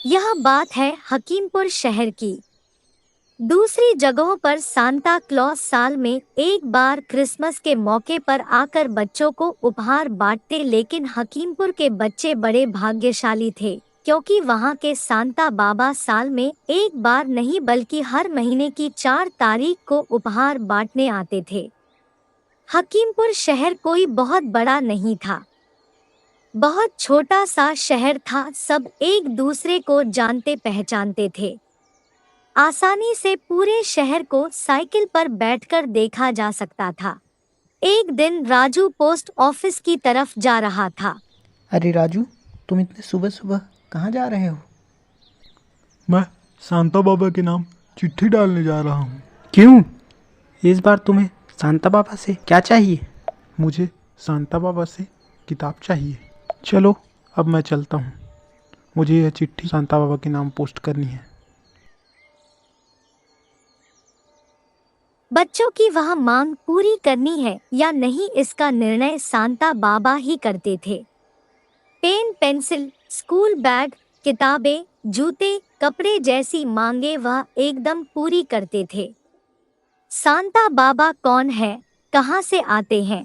यह बात है हकीमपुर शहर की। दूसरी जगहों पर सांता क्लॉस साल में एक बार क्रिसमस के मौके पर आकर बच्चों को उपहार बांटते, लेकिन हकीमपुर के बच्चे बड़े भाग्यशाली थे क्योंकि वहाँ के सांता बाबा साल में एक बार नहीं बल्कि हर महीने की 4 तारीख को उपहार बांटने आते थे। हकीमपुर शहर कोई बहुत बड़ा नहीं था, बहुत छोटा सा शहर था। सब एक दूसरे को जानते पहचानते थे। आसानी से पूरे शहर को साइकिल पर बैठकर देखा जा सकता था। एक दिन राजू पोस्ट ऑफिस की तरफ जा रहा था। अरे राजू, तुम इतने सुबह सुबह कहाँ जा रहे हो? मैं सांता बाबा के नाम चिट्ठी डालने जा रहा हूँ। क्यों? इस बार तुम्हें सांता बाबा से क्या चाहिए? मुझे सांता बाबा से किताब चाहिए। चलो अब मैं चलता हूँ, मुझे यह चिट्ठी सांता बाबा के नाम पोस्ट करनी है। बच्चों की वह मांग पूरी करनी है या नहीं, इसका निर्णय सांता बाबा ही करते थे। पेन, पेंसिल, स्कूल बैग, किताबें, जूते, कपड़े जैसी मांगे वह एकदम पूरी करते थे। सांता बाबा कौन है, कहाँ से आते हैं,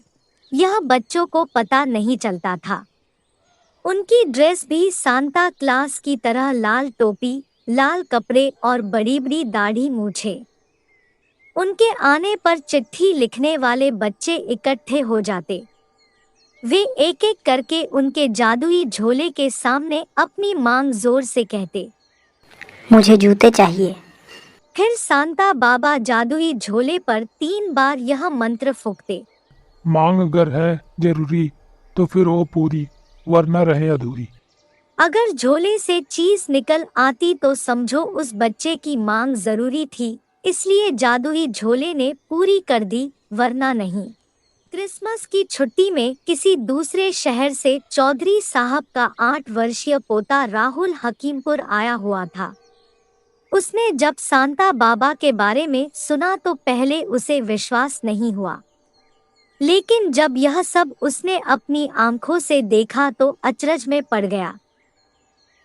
यह बच्चों को पता नहीं चलता था। उनकी ड्रेस भी सांता क्लॉस की तरह लाल टोपी, लाल कपड़े और बड़ी बड़ी दाढ़ी मूछें। उनके आने पर चिट्ठी लिखने वाले बच्चे इकट्ठे हो जाते। वे एक एक करके उनके जादुई झोले के सामने अपनी मांग जोर से कहते, मुझे जूते चाहिए। फिर सांता बाबा जादुई झोले पर 3 बार यह मंत्र फूंकते, मांग अगर है जरूरी तो फिर वो पूरी, वरना रहे अधूरी। अगर झोले से चीज निकल आती तो समझो उस बच्चे की मांग जरूरी थी, इसलिए जादुई झोले ने पूरी कर दी, वरना नहीं। क्रिसमस की छुट्टी में किसी दूसरे शहर से चौधरी साहब का 8 वर्षीय पोता राहुल हकीमपुर आया हुआ था। उसने जब सांता बाबा के बारे में सुना तो पहले उसे विश्वास नहीं हुआ, लेकिन जब यह सब उसने अपनी आंखों से देखा तो अचरज में पड़ गया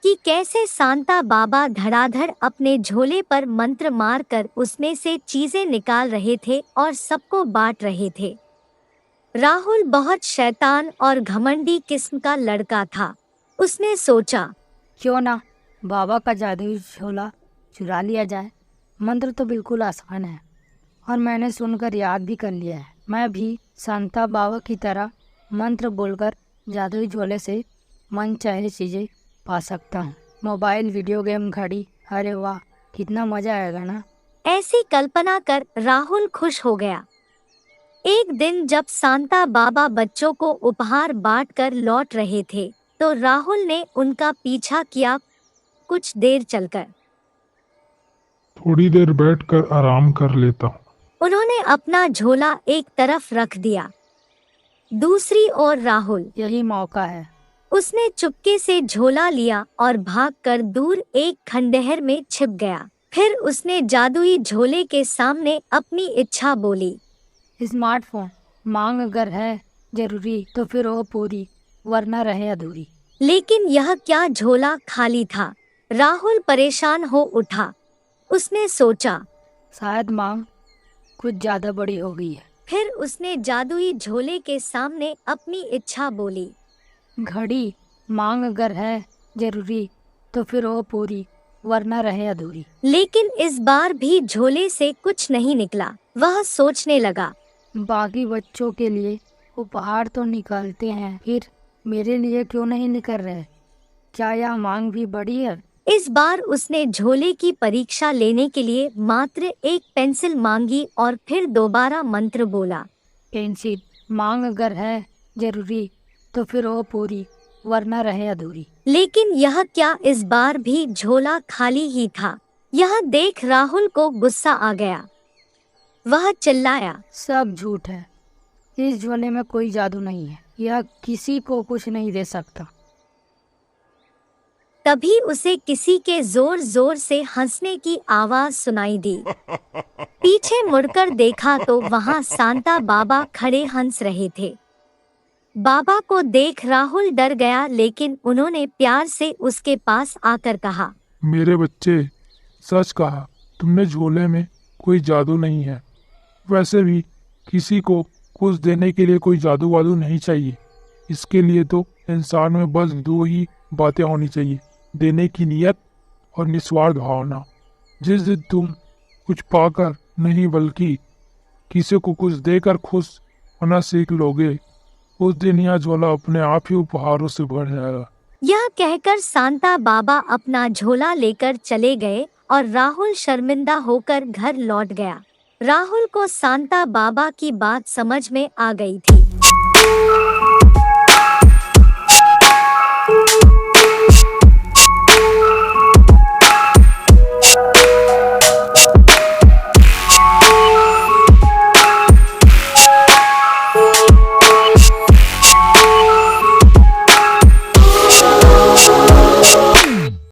कि कैसे सांता बाबा धड़ाधड़ अपने झोले पर मंत्र मारकर उसमें से चीजें निकाल रहे थे और सबको बांट रहे थे। राहुल बहुत शैतान और घमंडी किस्म का लड़का था। उसने सोचा, क्यों ना बाबा का जादुई झोला चुरा लिया जाए। मंत्र तो बिल्कुल आसान है और मैंने सुनकर याद भी कर लिया है। मैं भी सांता बाबा की तरह मंत्र बोलकर जादुई झोले से मन चाहे चीज़ें पा सकता हूँ। मोबाइल, वीडियो गेम, घड़ी, अरे वाह कितना मज़ा आएगा ना। ऐसी कल्पना कर राहुल खुश हो गया। एक दिन जब सांता बाबा बच्चों को उपहार बांटकर लौट रहे थे तो राहुल ने उनका पीछा किया। कुछ देर चलकर थोड़ी देर बैठकर आराम कर लेता हूँ। उन्होंने अपना झोला एक तरफ रख दिया। दूसरी ओर राहुल, यही मौका है। उसने चुपके से झोला लिया और भागकर दूर एक खंडहर में छिप गया। फिर उसने जादुई झोले के सामने अपनी इच्छा बोली, स्मार्टफोन, मांग अगर है जरूरी तो फिर वो पूरी, वरना रहे अधूरी। लेकिन यह क्या, झोला खाली था। राहुल परेशान हो उठा। उसने सोचा, शायद मांग कुछ ज़्यादा बड़ी हो गई है। फिर उसने जादुई झोले के सामने अपनी इच्छा बोली, घड़ी, मांग अगर है जरूरी तो फिर वो पूरी, वरना रहे अधूरी। लेकिन इस बार भी झोले से कुछ नहीं निकला। वह सोचने लगा, बाकी बच्चों के लिए उपहार तो निकालते हैं, फिर मेरे लिए क्यों नहीं निकल रहे? क्या यह मांग भी बड़ी है? इस बार उसने झोले की परीक्षा लेने के लिए मात्र एक पेंसिल मांगी और फिर दोबारा मंत्र बोला, पेंसिल, मांग अगर है जरूरी तो फिर वो पूरी, वरना रहे अधूरी। लेकिन यह क्या, इस बार भी झोला खाली ही था। यह देख राहुल को गुस्सा आ गया। वह चिल्लाया, सब झूठ है। इस झोले में कोई जादू नहीं है। यह किसी को कुछ नहीं दे सकता। तभी उसे किसी के जोर जोर से हंसने की आवाज सुनाई दी। पीछे मुड़कर देखा तो वहां सांता बाबा खड़े हंस रहे थे। बाबा को देख राहुल डर गया, लेकिन उन्होंने प्यार से उसके पास आकर कहा, मेरे बच्चे, सच कहा, तुमने झोले में कोई जादू नहीं है। वैसे भी किसी को कुछ देने के लिए कोई जादू वादू नहीं चाहिए। इसके लिए तो इंसान में बस दो ही बातें होनी चाहिए, देने की नीयत और निस्वार्थ भावना। जिस दिन तुम कुछ पाकर नहीं बल्कि किसी को कुछ देकर खुश होना सीख लोगे, उस दिन यह झोला अपने आप ही उपहारों से भर जाएगा। यह कहकर सांता बाबा अपना झोला लेकर चले गए और राहुल शर्मिंदा होकर घर लौट गया। राहुल को सांता बाबा की बात समझ में आ गई थी।